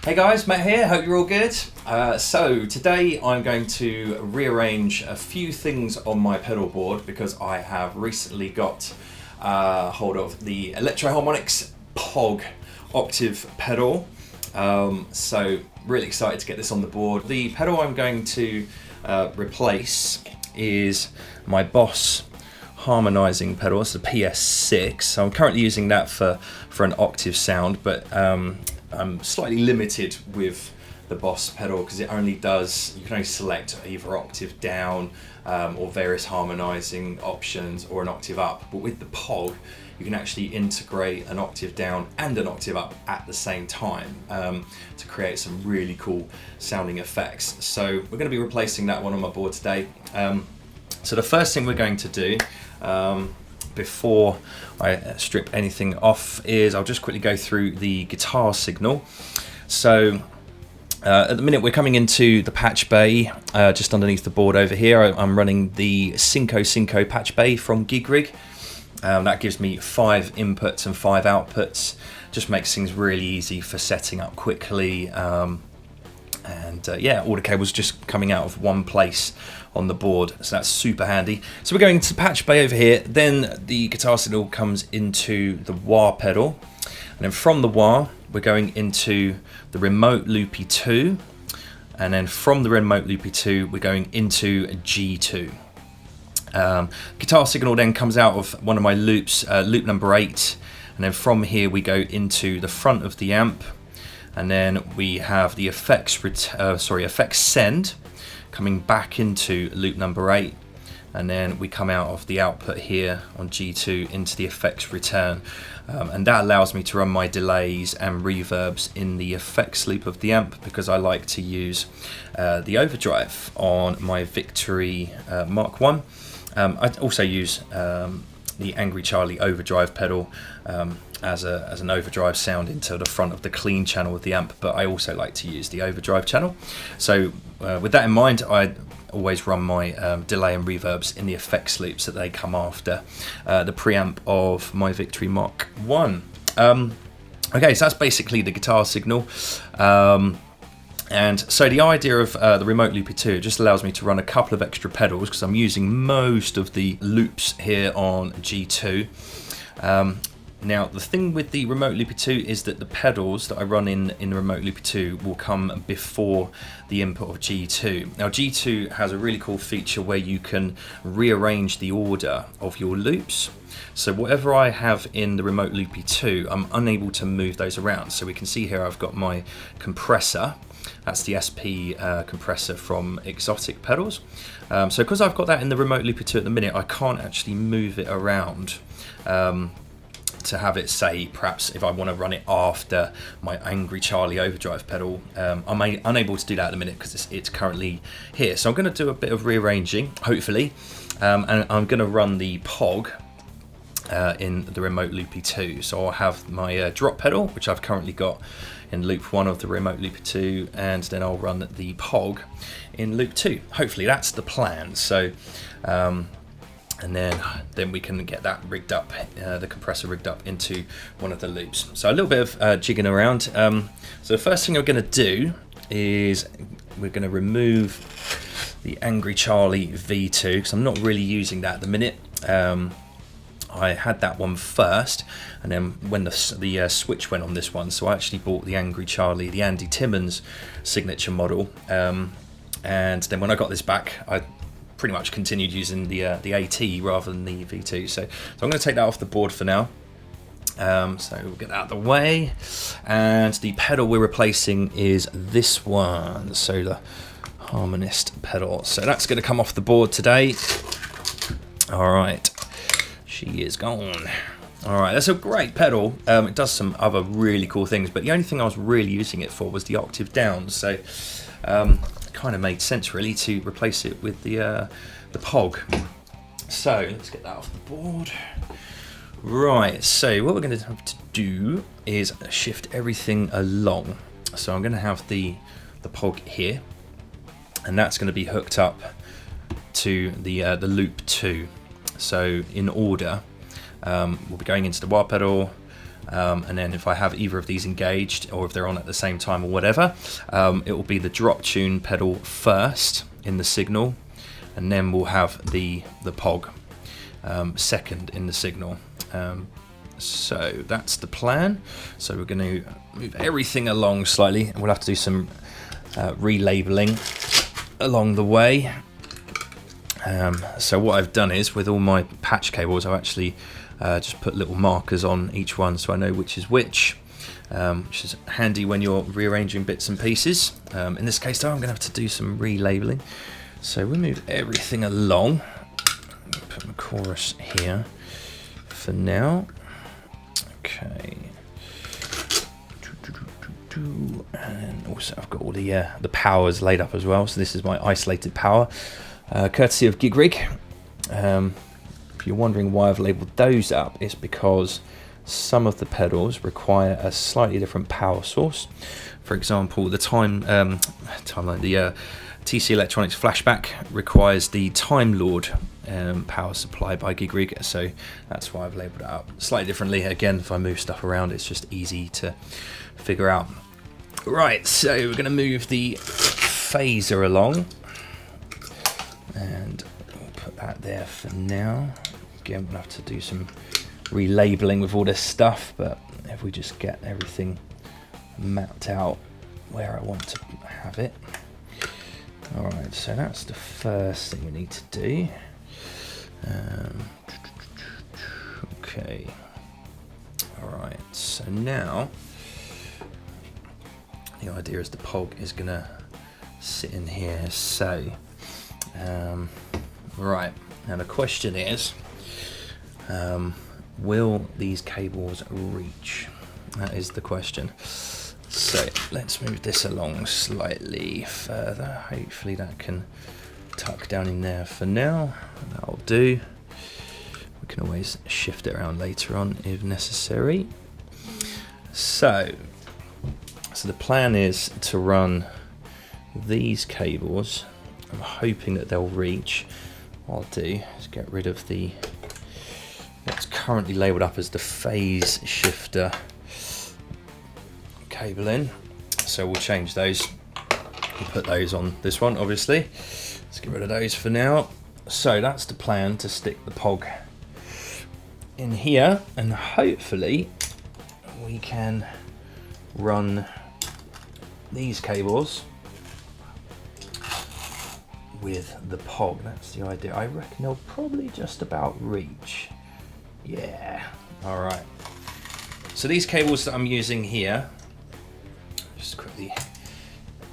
Hey guys, Matt here, hope you're all good. So today I'm going to rearrange a few things on my pedal board because I have recently got hold of the Electro-harmonix POG octave pedal. So really excited to get this on the board. The pedal I'm going to replace is my Boss harmonizing pedal. It's the PS6. So I'm currently using that for an octave sound, but I'm slightly limited with the Boss pedal because it only does, you can only select either octave down or various harmonizing options or an octave up. But with the POG, you can actually integrate an octave down and an octave up at the same time to create some really cool sounding effects. So we're going to be replacing that one on my board today. So the first thing we're going to do before I strip anything off is I'll just quickly go through the guitar signal. So at the minute we're coming into the patch bay just underneath the board over here. I'm running the Synco patch bay from GigRig. That gives me 5 inputs and 5 outputs. Just makes things really easy for setting up quickly. Yeah, all the cables just coming out of one place on the board, so that's super handy. So we're going into the patch bay over here, then the guitar signal comes into the wah pedal, and then from the wah we're going into the remote loopy 2, and then from the remote loopy 2 we're going into a G2. Guitar signal then comes out of one of my loops, loop number 8, and then from here we go into the front of the amp, and then we have the effects send coming back into loop number 8, and then we come out of the output here on G2 into the effects return, and that allows me to run my delays and reverbs in the effects loop of the amp because I like to use the overdrive on my Victory Mark 1. I also use the Angry Charlie overdrive pedal as an overdrive sound into the front of the clean channel of the amp, but I also like to use the overdrive channel. So with that in mind, I always run my delay and reverbs in the effects loops that they come after the preamp of my Victory Mark 1. Okay, so that's basically the guitar signal. And so the idea of the remote loopy 2 just allows me to run a couple of extra pedals because I'm using most of the loops here on G2. Now the thing with the remote loopy 2 is that the pedals that I run in the remote loopy 2 will come before the input of G2. Now G2 has a really cool feature where you can rearrange the order of your loops. So whatever I have in the remote loopy 2, I'm unable to move those around. So we can see here I've got my compressor. That's the SP compressor from Exotic Pedals. So because I've got that in the remote loopy 2 at the minute, I can't actually move it around to have it, say, perhaps if I want to run it after my Angry Charlie overdrive pedal. I'm unable to do that at the minute because it's currently here. So I'm going to do a bit of rearranging, hopefully, and I'm going to run the POG in the remote loopy 2. So I'll have my drop pedal, which I've currently got in loop 1 of the remote loopy 2, and then I'll run the POG in loop 2. Hopefully that's the plan. So and then we can get that rigged up, the compressor rigged up into one of the loops. So a little bit of jigging around. So the first thing we're going to do is we're going to remove the Angry Charlie V2 because I'm not really using that at the minute. I had that one first, and then when the switch went on this one, so I actually bought the Angry Charlie, the Andy Timmons signature model, and then when I got this back, I pretty much continued using the AT rather than the V2. So I'm going to take that off the board for now. So we'll get that out of the way, and the pedal we're replacing is this one, so the Harmonix pedal. So that's going to come off the board today. All right. She is gone. All right, that's a great pedal. It does some other really cool things, but the only thing I was really using it for was the octave down. So it kind of made sense really to replace it with the POG. So let's get that off the board. Right, so what we're going to have to do is shift everything along. So I'm going to have the POG here, and that's going to be hooked up to the loop 2. So in order, we'll be going into the wah pedal, and then if I have either of these engaged or if they're on at the same time or whatever, it will be the drop tune pedal first in the signal, and then we'll have the POG second in the signal. So that's the plan. So we're going to move everything along slightly, and we'll have to do some relabeling along the way. So what I've done is, with all my patch cables, I've actually just put little markers on each one so I know which is which is handy when you're rearranging bits and pieces. In this case though, I'm going to have to do some relabeling. So we'll move everything along. Put my chorus here for now. Okay. And also I've got all the powers laid up as well. So this is my isolated power, courtesy of GigRig. If you're wondering why I've labelled those up, it's because some of the pedals require a slightly different power source. For example, the timeline, the TC Electro-harmonix Flashback requires the Time Lord power supply by GigRig, so that's why I've labelled it up slightly differently. Again, if I move stuff around, it's just easy to figure out. Right, so we're going to move the phaser along, and we'll put that there for now. Again, we'll have to do some relabeling with all this stuff, but if we just get everything mapped out where I want to have it. Alright, so that's the first thing we need to do. Okay. Alright, so now the idea is the POG is going to sit in here. So, right, now the question is, will these cables reach? That is the question. So let's move this along slightly further. Hopefully that can tuck down in there for now. That'll do. We can always shift it around later on if necessary. So the plan is to run these cables. I'm hoping that they'll reach. What I'll do is get rid of what's currently labelled up as the phase shifter cable in. So we'll change those. We'll put those on this one, obviously. Let's get rid of those for now. So that's the plan, to stick the POG in here, and hopefully we can run these cables with the POG. That's the idea. I reckon they'll probably just about reach. Yeah. All right. So these cables that I'm using here, just quickly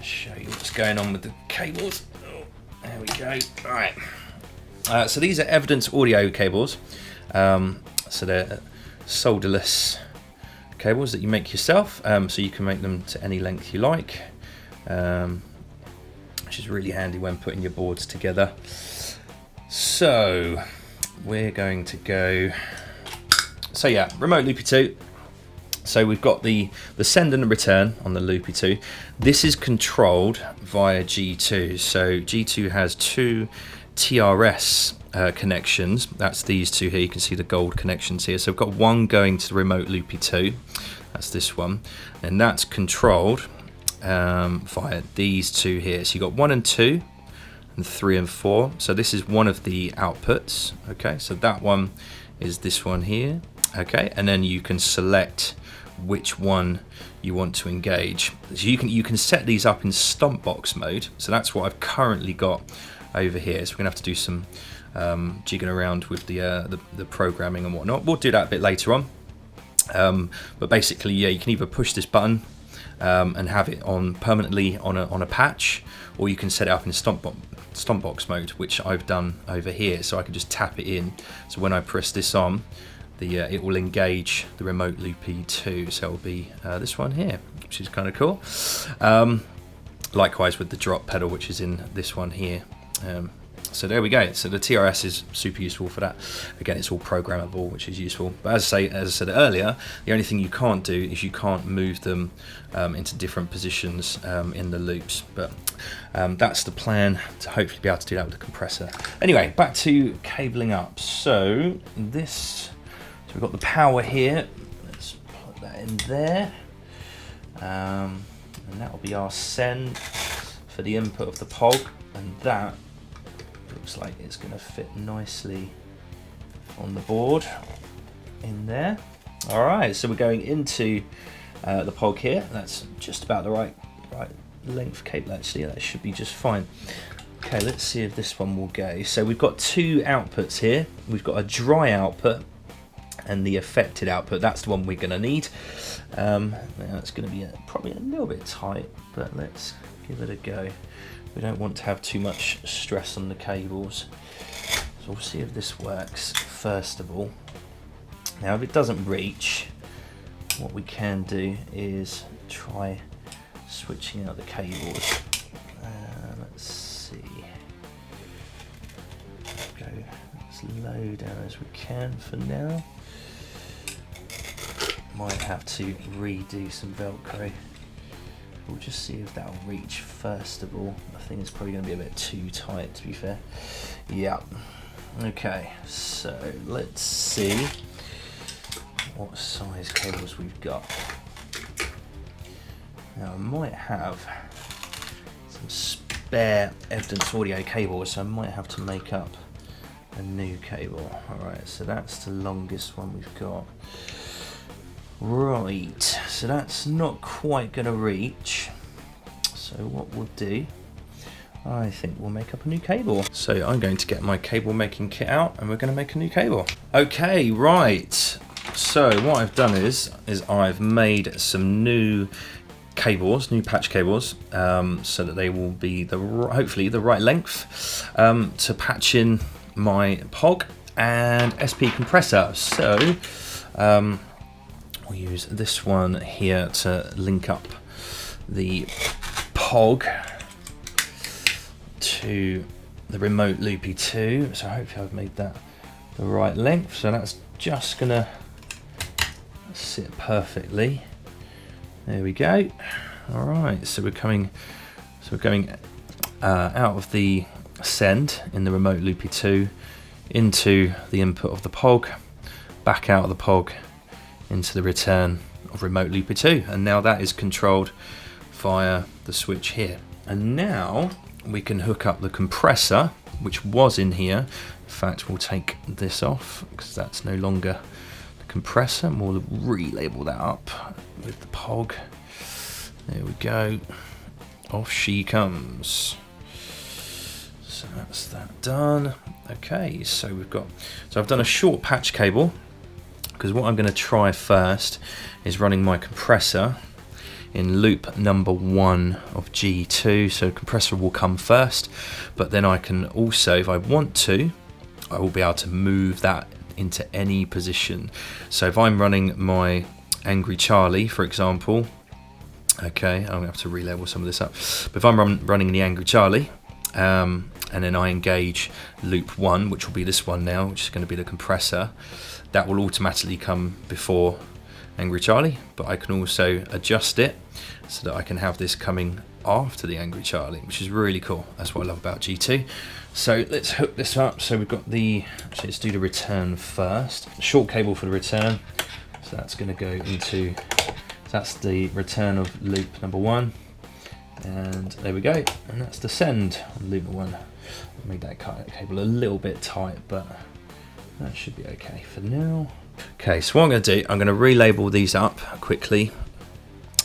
show you what's going on with the cables. Oh, there we go. All right. So these are Evidence audio cables. So they're solderless cables that you make yourself. So you can make them to any length you like, which is really handy when putting your boards together. So we're going to go. So yeah, remote loopy 2. So we've got the send and the return on the loopy 2. This is controlled via G2. So G2 has two TRS connections. That's these two here. You can see the gold connections here. So I've got one going to the remote loopy 2. That's this one, and that's controlled via these two here. So you've got 1 and 2 and 3 and 4. So this is one of the outputs. Okay, so that one is this one here. Okay, and then you can select which one you want to engage. So you can set these up in stomp box mode. So that's what I've currently got over here. So we're gonna have to do some jigging around with the programming and whatnot. We'll do that a bit later on. But basically, yeah, you can either push this button and have it on permanently on a patch, or you can set it up in stomp box mode, which I've done over here. So I can just tap it in. So when I press this on, it will engage the remote loopy 2. So it'll be this one here, which is kind of cool. Likewise with the drop pedal, which is in this one here. So there we go. So the TRS is super useful for that. Again, it's all programmable, which is useful. But as I said earlier, the only thing you can't do is you can't move them into different positions in the loops. But that's the plan, to hopefully be able to do that with the compressor. Anyway, back to cabling up. So we've got the power here. Let's that in there. And that will be our send for the input of the POG, and that looks like it's going to fit nicely on the board in there. Alright, so we're going into the POG here. That's just about the right length cable actually, that should be just fine. Okay, let's see if this one will go. So we've got two outputs here. We've got a dry output and the affected output. That's the one we're going to need. Now it's going to be probably a little bit tight, but let's give it a go. We don't want to have too much stress on the cables. So we'll see if this works first of all. Now if it doesn't reach, what we can do is try switching out the cables. Let's see. Go as low down as we can for now. Might have to redo some Velcro. We'll just see if that'll reach first of all. I think it's probably going to be a bit too tight, to be fair. Yeah. Okay, so let's see what size cables we've got. Now I might have some spare evidence audio cables, so I might have to make up a new cable. Alright, so that's the longest one we've got. Right, so that's not quite going to reach. So what we'll do, I think we'll make up a new cable. So I'm going to get my cable making kit out and we're going to make a new cable. Okay, right. So what I've done is I've made some new cables, new patch cables, so that they will be hopefully the right length to patch in my POG and SP compressor. So we'll use this one here to link up the POG to the remote loopy 2. So hopefully I've made that the right length. So that's just gonna sit perfectly. There we go. All right, so we're going out of the send in the remote loopy 2 into the input of the POG, back out of the POG into the return of remote loopy 2, and now that is controlled via the switch here. And now we can hook up the compressor, which was in here. In fact, we'll take this off because that's no longer the compressor, and we'll relabel that up with the POG. There we go. Off she comes. So that's that done. Okay, so I've done a short patch cable, because what I'm going to try first is running my compressor in loop number 1 of G2. So compressor will come first, but then I can also, if I want to, I will be able to move that into any position. So if I'm running my Angry Charlie, for example, okay, I'm going to have to relabel some of this up, but if I'm running the Angry Charlie, and then I engage loop 1, which will be this one now, which is going to be the compressor, that will automatically come before Angry Charlie, but I can also adjust it so that I can have this coming after the Angry Charlie, which is really cool. That's what I love about G2. So let's hook this up. So we've got actually let's do the return first. Short cable for the return. So that's going to go into, that's the return of loop number 1. And there we go. And that's the send on loop 1. I made that cable a little bit tight, but that should be okay for now. Okay, so what I'm going to do, I'm going to relabel these up quickly,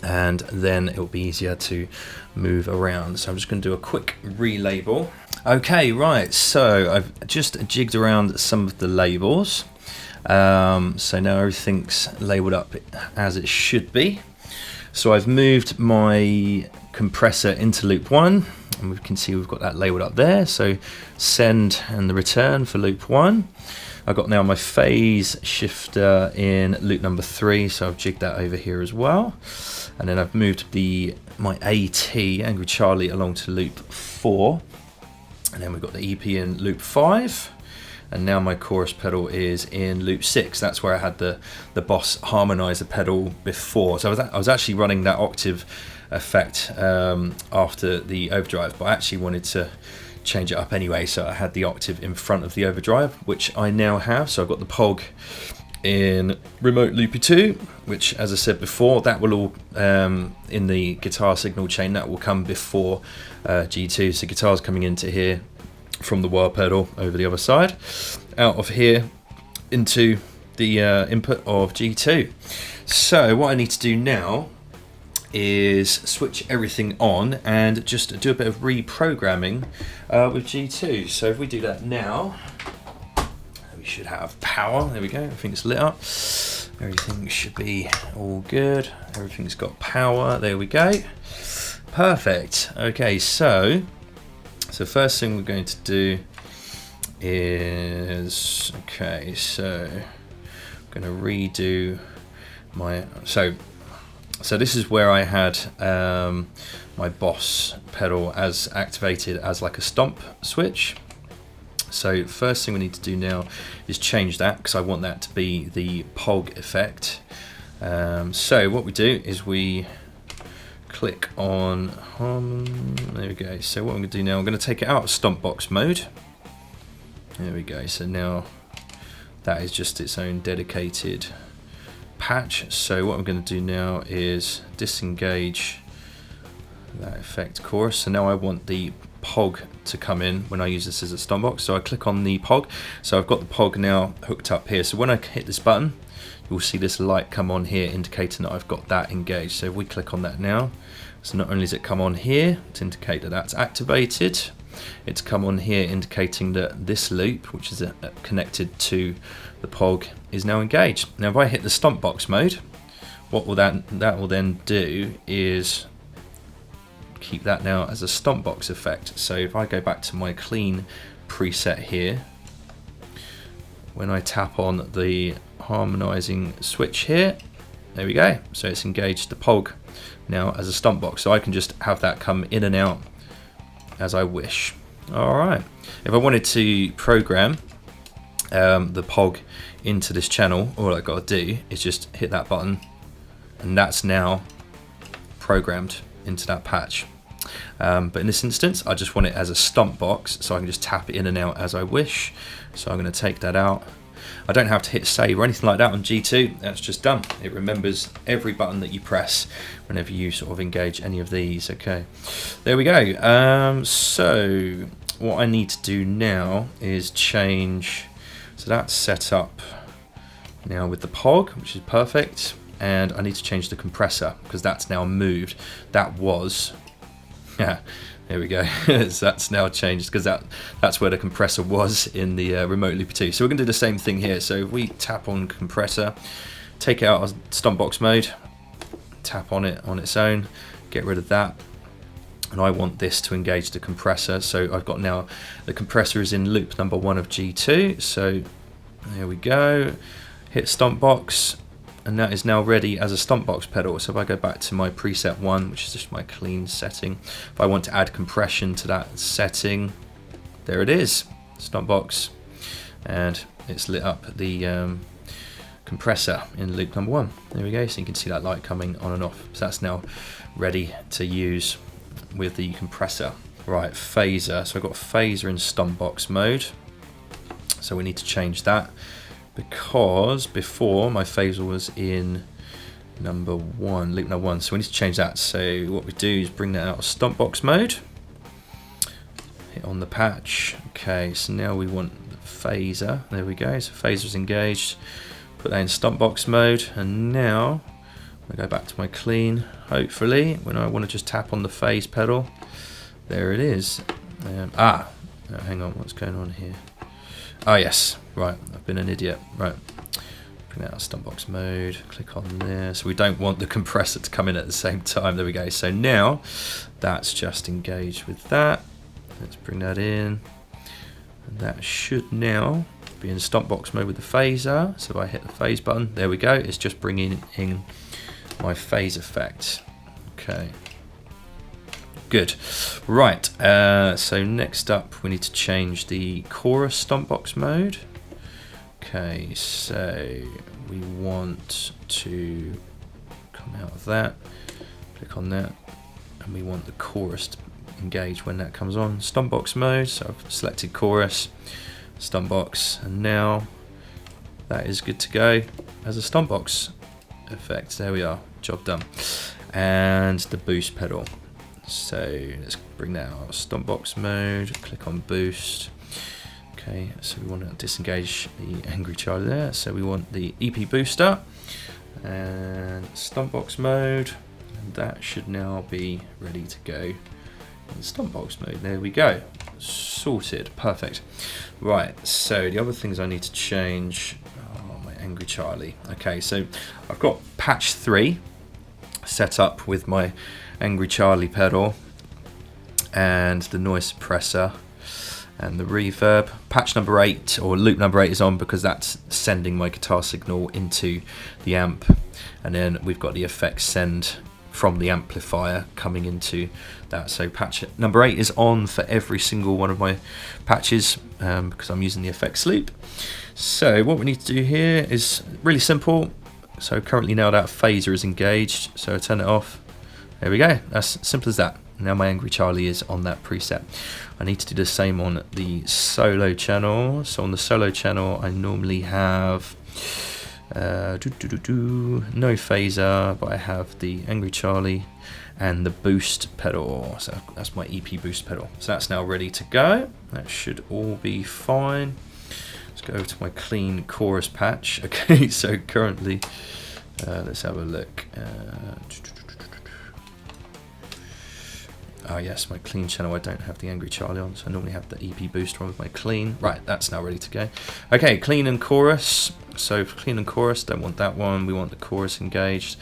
and then it'll be easier to move around. So I'm just going to do a quick relabel. Okay, right, so I've just jigged around some of the labels. So now everything's labeled up as it should be. So I've moved my compressor into loop 1, and we can see we've got that labeled up there. So send and the return for loop 1. I've got now my phase shifter in loop number 3, so I've jigged that over here as well. And then I've moved my AT, Angry Charlie, along to loop 4. And then we've got the EP in loop 5. And now my chorus pedal is in loop 6. That's where I had the Boss harmonizer pedal before. So I was actually running that octave effect after the overdrive, but I actually wanted to change it up anyway, so I had the octave in front of the overdrive, which I now have. So I've got the POG in Remote Loopy 2, which, as I said before, that will all in the guitar signal chain, that will come before G2. So guitar's coming into here from the wah pedal over the other side, out of here into the input of G2. So what I need to do now is switch everything on and just do a bit of reprogramming with G2. So if we do that now, we should have power. There we go, everything's lit up. Everything should be all good. Everything's got power, there we go. Perfect. Okay, so first thing we're going to do is, okay, so I'm going to redo my, so this is where I had my Boss pedal as activated as like a stomp switch. So first thing we need to do now is change that, because I want that to be the POG effect. So what we do is we click on there we go. So what I'm going to do now, I'm going to take it out of stomp box mode. There we go. So now that is just its own dedicated patch. So what I'm going to do now is disengage that effect chorus. So now I want the POG to come in when I use this as a stomp box. So I click on the POG. So I've got the POG now hooked up here. So when I hit this button, you'll see this light come on here indicating that I've got that engaged. So if we click on that now, so not only does it come on here to indicate that that's activated, it's come on here indicating that this loop, which is connected to the POG, is now engaged. Now if I hit the stomp box mode, what will that will then do is keep that now as a stomp box effect. So if I go back to my clean preset here, when I tap on the harmonizing switch here, there we go. So it's engaged the POG now as a stomp box. So I can just have that come in and out as I wish. All right. If I wanted to program the POG into this channel, all I got to do is just hit that button, and that's now programmed into that patch. But in this instance, I just want it as a stomp box, so I can just tap it in and out as I wish. So I'm going to take that out. I don't have to hit save or anything like that on G2. That's just done. It remembers every button that you press whenever you sort of engage any of these. Okay, there we go. So what I need to do now is change. So that's set up now with the POG, which is perfect. And I need to change the compressor, because that's now moved. That was, yeah, there we go. So that's now changed, because that's where the compressor was in the Remote Loopy 2. So we're going to do the same thing here. So if we tap on compressor, take it out of stomp box mode, tap on it on its own, get rid of that, and I want this to engage the compressor. So I've got now the compressor is in loop number 1 of G2. So there we go. Hit stomp box, and that is now ready as a stomp box pedal. So if I go back to my preset 1, which is just my clean setting, if I want to add compression to that setting, there it is, stomp box, and it's lit up the compressor in loop number 1. There we go. So you can see that light coming on and off. So that's now ready to use with the compressor. Right, phaser. So I've got phaser in stomp box mode. So we need to change that, because before my phaser was in number 1, loop number 1. So we need to change that. So what we do is bring that out of stomp box mode, hit on the patch. Okay, so now we want the phaser. There we go. So phaser's engaged. Put that in stomp box mode, and now I go back to my clean. Hopefully, when I want to just tap on the phase pedal, there it is. Hang on, what's going on here? Oh yes, right, I've been an idiot. Right, bring that out of stomp box mode, click on there. So we don't want the compressor to come in at the same time. There we go. So now that's just engaged with that. Let's bring that in. And that should now be in stomp box mode with the phaser. So if I hit the phase button, there we go. It's just bringing in my phase effect. Okay. Good. Right, so next up we need to change the chorus stomp box mode. Okay, so we want to come out of that, click on that, and we want the chorus to engage when that comes on. Stomp box mode, so I've selected chorus, stomp box, and now that is good to go as a stomp box effect. There we are, job done. And the boost pedal. So let's bring that out, stomp box mode, click on boost. Okay, so we want to disengage the Angry Charlie there. So we want the EP booster and stomp box mode. And that should now be ready to go in stomp box mode. There we go, sorted, perfect. Right, so the other things I need to change. Oh, my Angry Charlie. Okay, so I've got patch 3 set up with my Angry Charlie pedal and the noise suppressor and the reverb. Patch number 8 or loop number 8 is on because that's sending my guitar signal into the amp, and then we've got the effects send from the amplifier coming into that. So patch number 8 is on for every single one of my patches because I'm using the effects loop. So what we need to do here is really simple. So currently now that phaser is engaged, so I turn it off. There we go, that's simple as that. Now my Angry Charlie is on that preset. I need to do the same on the solo channel. So on the solo channel I normally have no phaser, but I have the Angry Charlie and the boost pedal. So that's my EP boost pedal. So that's now ready to go. That should all be fine. Let's go over to my clean chorus patch. Okay, so currently, let's have a look. Oh yes, my clean channel, I don't have the Angry Charlie on, so I normally have the EP booster on with my clean. Right, that's now ready to go. Okay, clean and chorus. So for clean and chorus, don't want that one, we want the chorus engaged.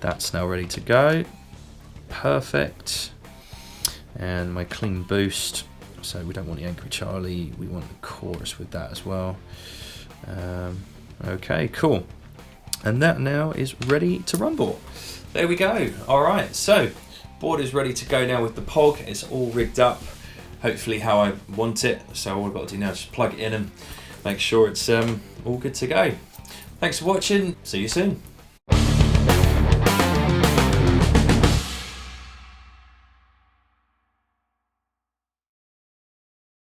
That's now ready to go. Perfect. And my clean boost, so we don't want the Angry Charlie, we want the chorus with that as well. Okay, cool. And that now is ready to rumble. There we go. All right, so board is ready to go now with the POG. It's all rigged up, hopefully how I want it. So all I've got to do now is just plug it in and make sure it's all good to go. Thanks for watching. See you soon.